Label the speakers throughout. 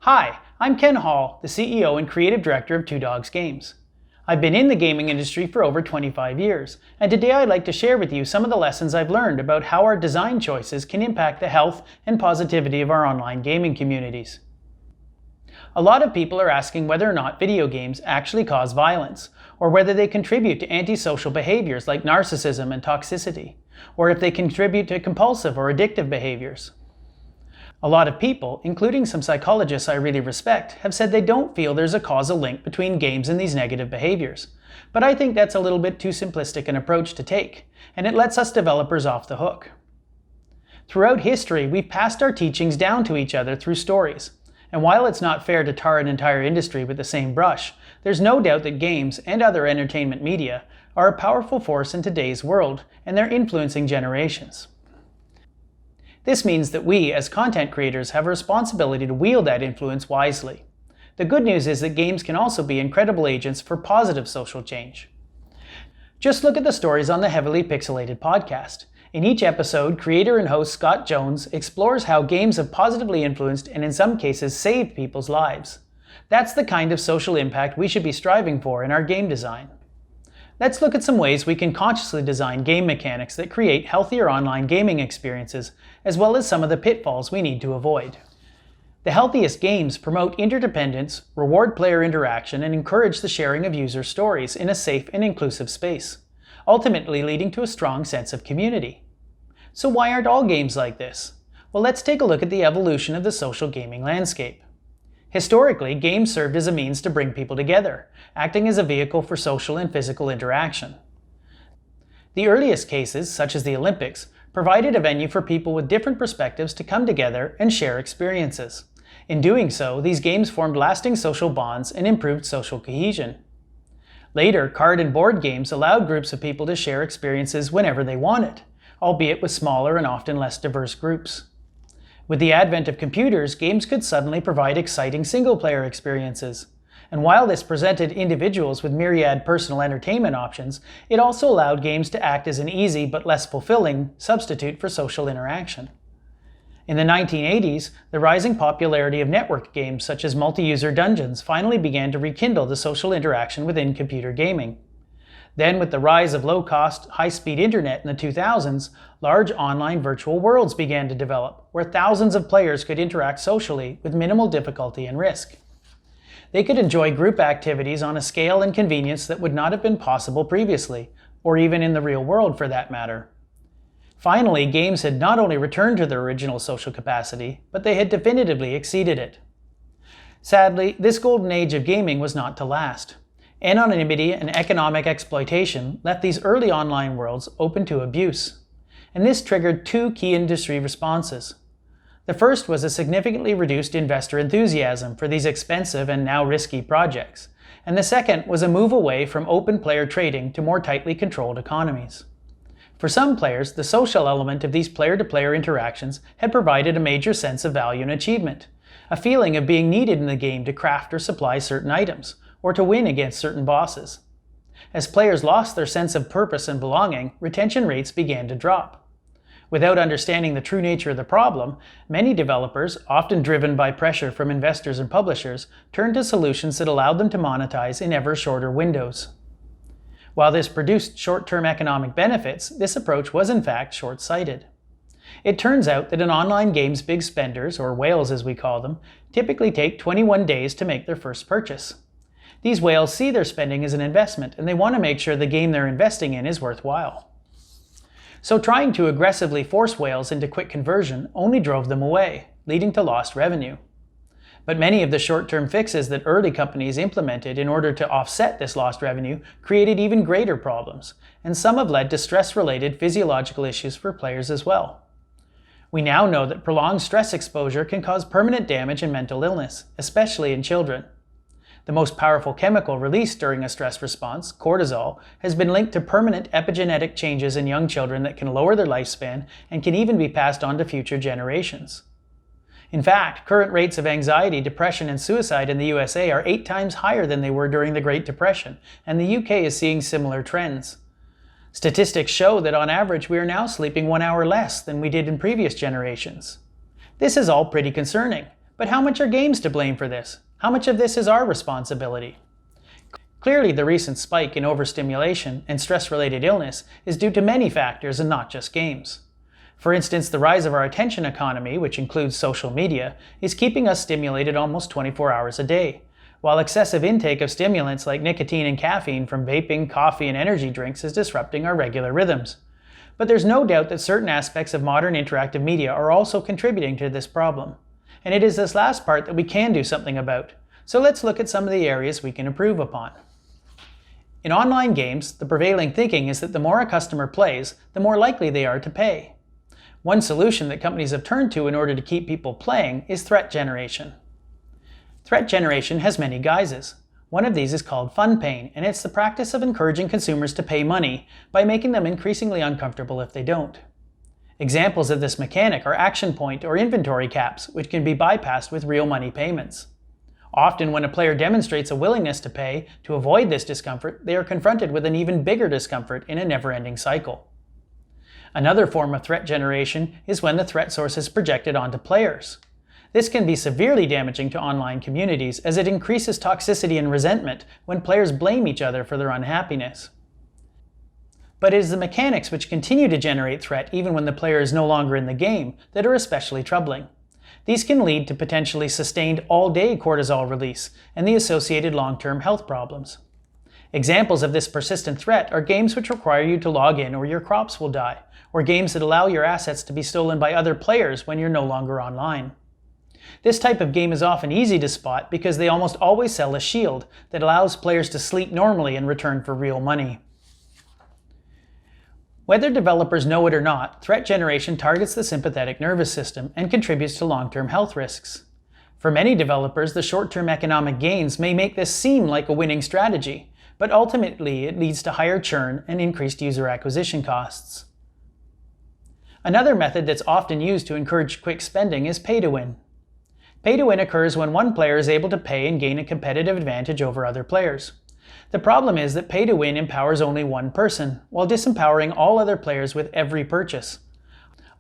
Speaker 1: Hi, I'm Ken Hall, the CEO and Creative Director of Two Dogs Games. I've been in the gaming industry for over 25 years, and today I'd like to share with you some of the lessons I've learned about how our design choices can impact the health and positivity of our online gaming communities. A lot of people are asking whether or not video games actually cause violence, or whether they contribute to antisocial behaviors like narcissism and toxicity, or if they contribute to compulsive or addictive behaviors. A lot of people, including some psychologists I really respect, have said they don't feel there's a causal link between games and these negative behaviors. But I think that's a little bit too simplistic an approach to take, and it lets us developers off the hook. Throughout history, we've passed our teachings down to each other through stories. And while it's not fair to tar an entire industry with the same brush, there's no doubt that games and other entertainment media are a powerful force in today's world, and they're influencing generations. This means that we, as content creators, have a responsibility to wield that influence wisely. The good news is that games can also be incredible agents for positive social change. Just look at the stories on the Heavily Pixelated podcast. In each episode, creator and host Scott Jones explores how games have positively influenced and in some cases saved people's lives. That's the kind of social impact we should be striving for in our game design. Let's look at some ways we can consciously design game mechanics that create healthier online gaming experiences, as well as some of the pitfalls we need to avoid. The healthiest games promote interdependence, reward player interaction, and encourage the sharing of user stories in a safe and inclusive space, ultimately leading to a strong sense of community. So why aren't all games like this? Well, let's take a look at the evolution of the social gaming landscape. Historically, games served as a means to bring people together, acting as a vehicle for social and physical interaction. The earliest cases, such as the Olympics, provided a venue for people with different perspectives to come together and share experiences. In doing so, these games formed lasting social bonds and improved social cohesion. Later, card and board games allowed groups of people to share experiences whenever they wanted, albeit with smaller and often less diverse groups. With the advent of computers, games could suddenly provide exciting single-player experiences. And while this presented individuals with myriad personal entertainment options, it also allowed games to act as an easy but less fulfilling substitute for social interaction. In the 1980s, the rising popularity of network games such as multi-user dungeons finally began to rekindle the social interaction within computer gaming. Then, with the rise of low-cost, high-speed internet in the 2000s, large online virtual worlds began to develop, where thousands of players could interact socially with minimal difficulty and risk. They could enjoy group activities on a scale and convenience that would not have been possible previously, or even in the real world for that matter. Finally, games had not only returned to their original social capacity, but they had definitively exceeded it. Sadly, this golden age of gaming was not to last. Anonymity and economic exploitation left these early online worlds open to abuse. And this triggered two key industry responses. The first was a significantly reduced investor enthusiasm for these expensive and now risky projects. And the second was a move away from open player trading to more tightly controlled economies. For some players, the social element of these player-to-player interactions had provided a major sense of value and achievement, a feeling of being needed in the game to craft or supply certain items, or to win against certain bosses. As players lost their sense of purpose and belonging, retention rates began to drop. Without understanding the true nature of the problem, many developers, often driven by pressure from investors and publishers, turned to solutions that allowed them to monetize in ever shorter windows. While this produced short-term economic benefits, this approach was in fact short-sighted. It turns out that an online game's big spenders, or whales as we call them, typically take 21 days to make their first purchase. These whales see their spending as an investment, and they want to make sure the game they're investing in is worthwhile. So trying to aggressively force whales into quick conversion only drove them away, leading to lost revenue. But many of the short-term fixes that early companies implemented in order to offset this lost revenue created even greater problems, and some have led to stress-related physiological issues for players as well. We now know that prolonged stress exposure can cause permanent damage and mental illness, especially in children. The most powerful chemical released during a stress response, cortisol, has been linked to permanent epigenetic changes in young children that can lower their lifespan and can even be passed on to future generations. In fact, current rates of anxiety, depression, and suicide in the USA are 8 times higher than they were during the Great Depression, and the UK is seeing similar trends. Statistics show that on average we are now sleeping 1 hour less than we did in previous generations. This is all pretty concerning, But how much are games to blame for this? How much of this is our responsibility? Clearly, the recent spike in overstimulation and stress-related illness is due to many factors and not just games. For instance, the rise of our attention economy, which includes social media, is keeping us stimulated almost 24 hours a day, while excessive intake of stimulants like nicotine and caffeine from vaping, coffee, and energy drinks is disrupting our regular rhythms. But there's no doubt that certain aspects of modern interactive media are also contributing to this problem. And it is this last part that we can do something about. So let's look at some of the areas we can improve upon. In online games, the prevailing thinking is that the more a customer plays, the more likely they are to pay. One solution that companies have turned to in order to keep people playing is threat generation. Threat generation has many guises. One of these is called fun paying, and it's the practice of encouraging consumers to pay money by making them increasingly uncomfortable if they don't. Examples of this mechanic are action point or inventory caps, which can be bypassed with real money payments. Often when a player demonstrates a willingness to pay to avoid this discomfort, they are confronted with an even bigger discomfort in a never-ending cycle. Another form of threat generation is when the threat source is projected onto players. This can be severely damaging to online communities as it increases toxicity and resentment when players blame each other for their unhappiness. But it is the mechanics which continue to generate threat even when the player is no longer in the game that are especially troubling. These can lead to potentially sustained all-day cortisol release and the associated long-term health problems. Examples of this persistent threat are games which require you to log in or your crops will die, or games that allow your assets to be stolen by other players when you're no longer online. This type of game is often easy to spot because they almost always sell a shield that allows players to sleep normally in return for real money. Whether developers know it or not, threat generation targets the sympathetic nervous system and contributes to long-term health risks. For many developers, the short-term economic gains may make this seem like a winning strategy, but ultimately it leads to higher churn and increased user acquisition costs. Another method that's often used to encourage quick spending is pay-to-win. Pay-to-win occurs when one player is able to pay and gain a competitive advantage over other players. The problem is that pay-to-win empowers only one person, while disempowering all other players with every purchase.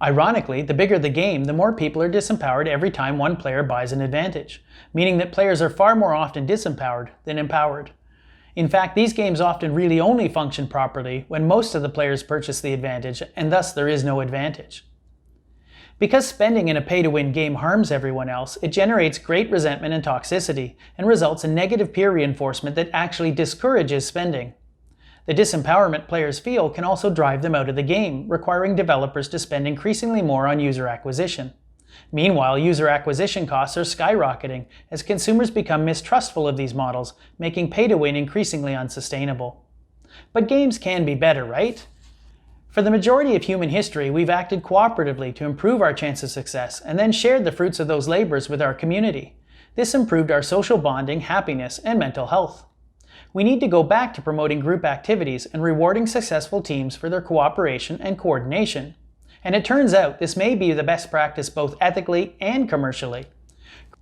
Speaker 1: Ironically, the bigger the game, the more people are disempowered every time one player buys an advantage, meaning that players are far more often disempowered than empowered. In fact, these games often really only function properly when most of the players purchase the advantage, and thus there is no advantage. Because spending in a pay-to-win game harms everyone else, it generates great resentment and toxicity, and results in negative peer reinforcement that actually discourages spending. The disempowerment players feel can also drive them out of the game, requiring developers to spend increasingly more on user acquisition. Meanwhile, user acquisition costs are skyrocketing as consumers become mistrustful of these models, making pay-to-win increasingly unsustainable. But games can be better, right? For the majority of human history, we've acted cooperatively to improve our chance of success and then shared the fruits of those labors with our community. This improved our social bonding, happiness, and mental health. We need to go back to promoting group activities and rewarding successful teams for their cooperation and coordination. And it turns out this may be the best practice both ethically and commercially.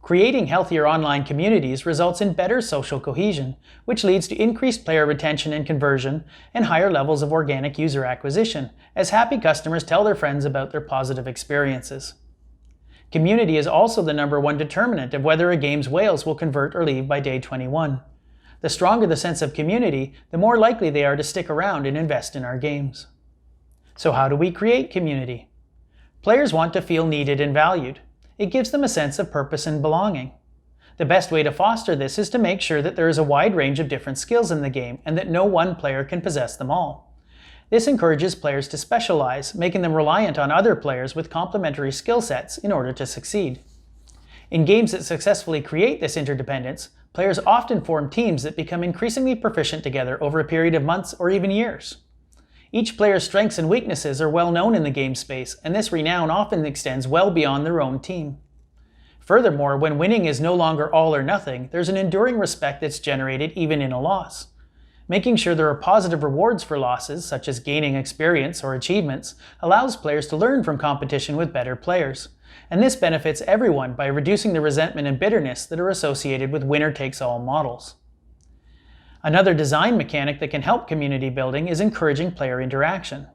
Speaker 1: Creating healthier online communities results in better social cohesion, which leads to increased player retention and conversion and higher levels of organic user acquisition, as happy customers tell their friends about their positive experiences. Community is also the #1 determinant of whether a game's whales will convert or leave by day 21. The stronger the sense of community, the more likely they are to stick around and invest in our games. So how do we create community? Players want to feel needed and valued. It gives them a sense of purpose and belonging. The best way to foster this is to make sure that there is a wide range of different skills in the game and that no one player can possess them all. This encourages players to specialize, making them reliant on other players with complementary skill sets in order to succeed. In games that successfully create this interdependence, players often form teams that become increasingly proficient together over a period of months or even years. Each player's strengths and weaknesses are well known in the game space, and this renown often extends well beyond their own team. Furthermore, when winning is no longer all or nothing, there's an enduring respect that's generated even in a loss. Making sure there are positive rewards for losses, such as gaining experience or achievements, allows players to learn from competition with better players. And this benefits everyone by reducing the resentment and bitterness that are associated with winner-takes-all models. Another design mechanic that can help community building is encouraging player interaction.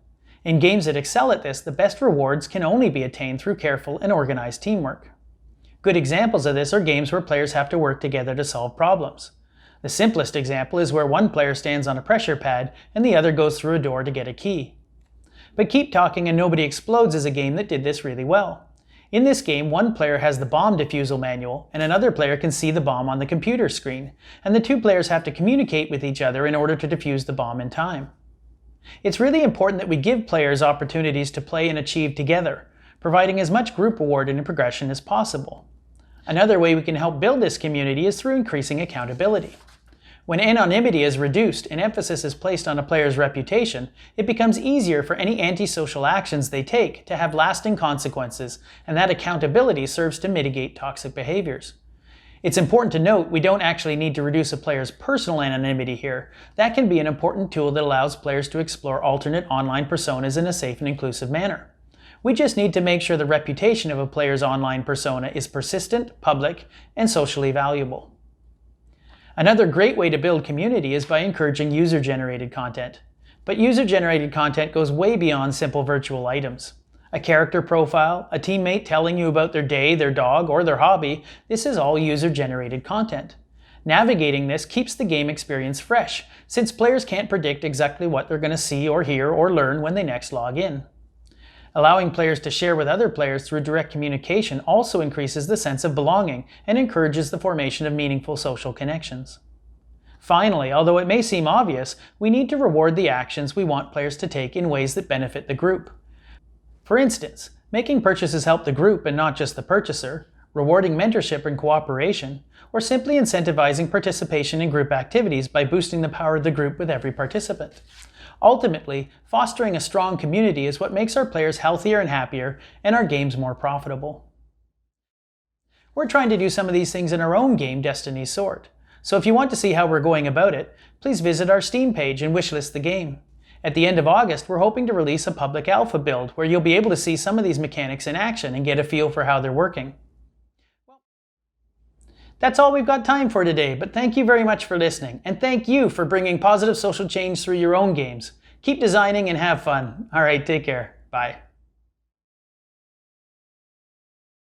Speaker 1: In games that excel at this, the best rewards can only be attained through careful and organized teamwork. Good examples of this are games where players have to work together to solve problems. The simplest example is where one player stands on a pressure pad and the other goes through a door to get a key. But Keep Talking and Nobody Explodes is a game that did this really well. In this game, one player has the bomb defusal manual and another player can see the bomb on the computer screen, and the two players have to communicate with each other in order to defuse the bomb in time. It's really important that we give players opportunities to play and achieve together, providing as much group reward and progression as possible. Another way we can help build this community is through increasing accountability. When anonymity is reduced and emphasis is placed on a player's reputation, it becomes easier for any antisocial actions they take to have lasting consequences, and that accountability serves to mitigate toxic behaviors. It's important to note we don't actually need to reduce a player's personal anonymity here. That can be an important tool that allows players to explore alternate online personas in a safe and inclusive manner. We just need to make sure the reputation of a player's online persona is persistent, public, and socially valuable. Another great way to build community is by encouraging user-generated content. But user-generated content goes way beyond simple virtual items. A character profile, a teammate telling you about their day, their dog, or their hobby, this is all user-generated content. Navigating this keeps the game experience fresh, since players can't predict exactly what they're going to see or hear or learn when they next log in. Allowing players to share with other players through direct communication also increases the sense of belonging and encourages the formation of meaningful social connections. Finally, although it may seem obvious, we need to reward the actions we want players to take in ways that benefit the group. For instance, making purchases help the group and not just the purchaser, rewarding mentorship and cooperation, or simply incentivizing participation in group activities by boosting the power of the group with every participant. Ultimately, fostering a strong community is what makes our players healthier and happier, and our games more profitable. We're trying to do some of these things in our own game, Destiny's Sword. So if you want to see how we're going about it, please visit our Steam page and wishlist the game. At the end of August, we're hoping to release a public alpha build where you'll be able to see some of these mechanics in action and get a feel for how they're working. That's all we've got time for today, but thank you very much for listening, and thank you for bringing positive social change through your own games. Keep designing and have fun. All right, take care. Bye.